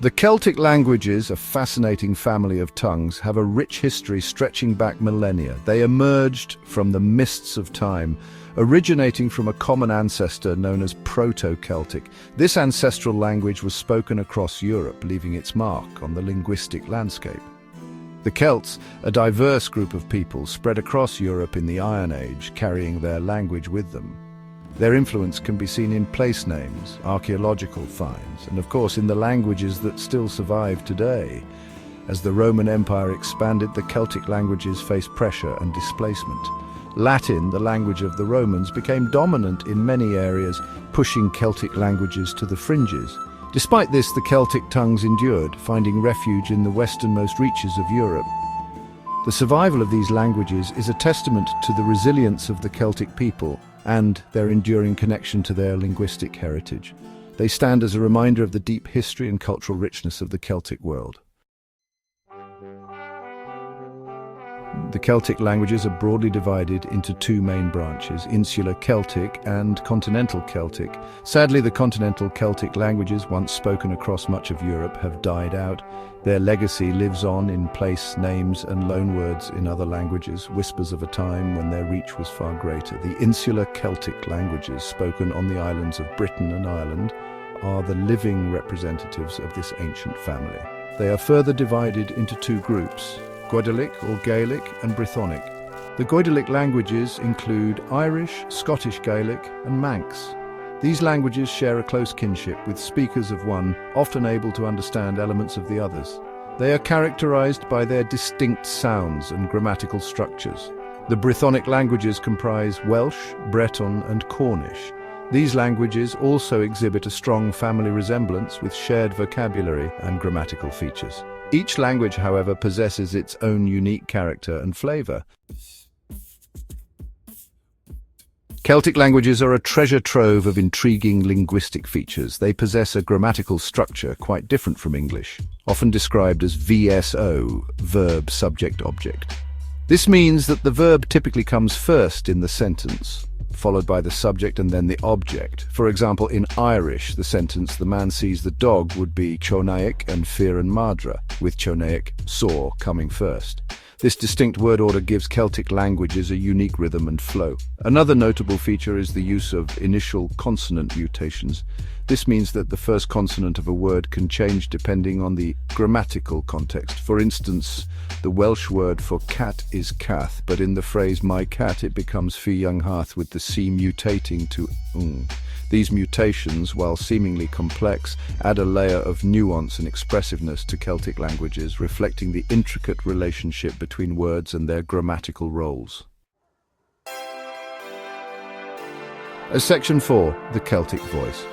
The Celtic languages, a fascinating family of tongues, have a rich history stretching back millennia. They emerged from the mists of time, originating from a common ancestor known as Proto-Celtic. This ancestral language was spoken across Europe, leaving its mark on the linguistic landscape. The Celts, a diverse group of people, spread across Europe in the Iron Age, carrying their language with them. Their influence can be seen in place names, archaeological finds, and of course in the languages that still survive today. As the Roman Empire expanded, the Celtic languages faced pressure and displacement. Latin, the language of the Romans, became dominant in many areas, pushing Celtic languages to the fringes. Despite this, the Celtic tongues endured, finding refuge in the westernmost reaches of Europe. The survival of these languages is a testament to the resilience of the Celtic people and their enduring connection to their linguistic heritage. They stand as a reminder of the deep history and cultural richness of the Celtic world. The Celtic languages are broadly divided into two main branches, Insular Celtic and Continental Celtic. Sadly, the Continental Celtic languages, once spoken across much of Europe, have died out. Their legacy lives on in place names and loanwords in other languages, whispers of a time when their reach was far greater. The Insular Celtic languages, spoken on the islands of Britain and Ireland, are the living representatives of this ancient family. They are further divided into two groups, Goidelic or Gaelic and Brythonic. The Goidelic languages include Irish, Scottish Gaelic and Manx. These languages share a close kinship with speakers of one, often able to understand elements of the others. They are characterized by their distinct sounds and grammatical structures. The Brythonic languages comprise Welsh, Breton and Cornish. These languages also exhibit a strong family resemblance with shared vocabulary and grammatical features. Each language, however, possesses its own unique character and flavor. Celtic languages are a treasure trove of intriguing linguistic features. They possess a grammatical structure quite different from English, often described as VSO, verb, subject, object. This means that the verb typically comes first in the sentence, followed by the subject and then the object. For example, in Irish, the sentence "the man sees the dog" would be Chonaic and Fear and Madra, with Chonaic, saw, coming first. This distinct word order gives Celtic languages a unique rhythm and flow. Another notable feature is the use of initial consonant mutations. This means that the first consonant of a word can change depending on the grammatical context. For instance, the Welsh word for cat is cath, but in the phrase "my cat" it becomes fi young hearth, with the C mutating to ung. These mutations, while seemingly complex, add a layer of nuance and expressiveness to Celtic languages, reflecting the intricate relationship between words and their grammatical roles. As Section 4, the Celtic voice.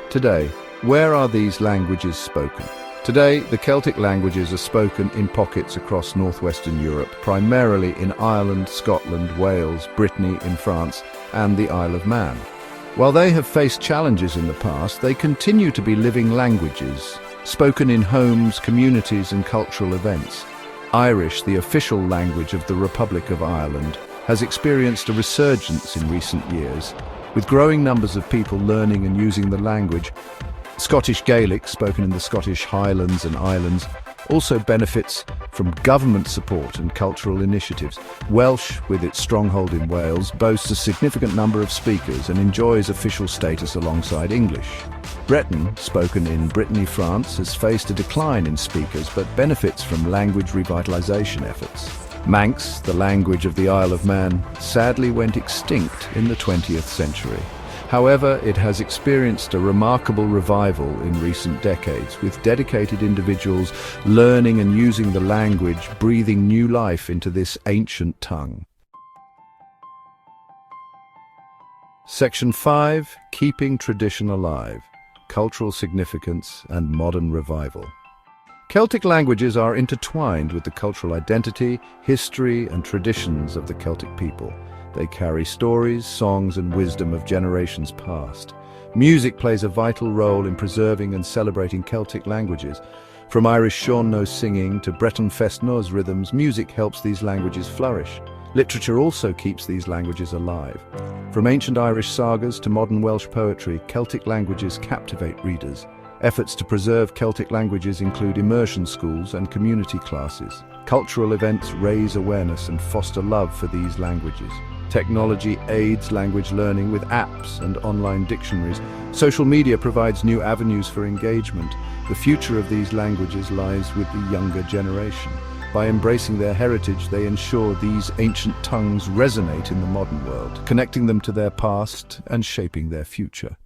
Today, where are these languages spoken? Today, the Celtic languages are spoken in pockets across northwestern Europe, primarily in Ireland, Scotland, Wales, Brittany in France, and the Isle of Man. While they have faced challenges in the past, they continue to be living languages, spoken in homes, communities, and cultural events. Irish, the official language of the Republic of Ireland, has experienced a resurgence in recent years, with growing numbers of people learning and using the language. Scottish Gaelic, spoken in the Scottish Highlands and Islands, also benefits from government support and cultural initiatives. Welsh, with its stronghold in Wales, boasts a significant number of speakers and enjoys official status alongside English. Breton, spoken in Brittany, France, has faced a decline in speakers but benefits from language revitalization efforts. Manx, the language of the Isle of Man, sadly went extinct in the 20th century. However, it has experienced a remarkable revival in recent decades, with dedicated individuals learning and using the language, breathing new life into this ancient tongue. Section 5. Keeping Tradition Alive: Cultural Significance and Modern Revival. Celtic languages are intertwined with the cultural identity, history, and traditions of the Celtic people. They carry stories, songs, and wisdom of generations past. Music plays a vital role in preserving and celebrating Celtic languages. From Irish Sean No singing to Breton Fest Nos rhythms, music helps these languages flourish. Literature also keeps these languages alive. From ancient Irish sagas to modern Welsh poetry, Celtic languages captivate readers. Efforts to preserve Celtic languages include immersion schools and community classes. Cultural events raise awareness and foster love for these languages. Technology aids language learning with apps and online dictionaries. Social media provides new avenues for engagement. The future of these languages lies with the younger generation. By embracing their heritage, they ensure these ancient tongues resonate in the modern world, connecting them to their past and shaping their future.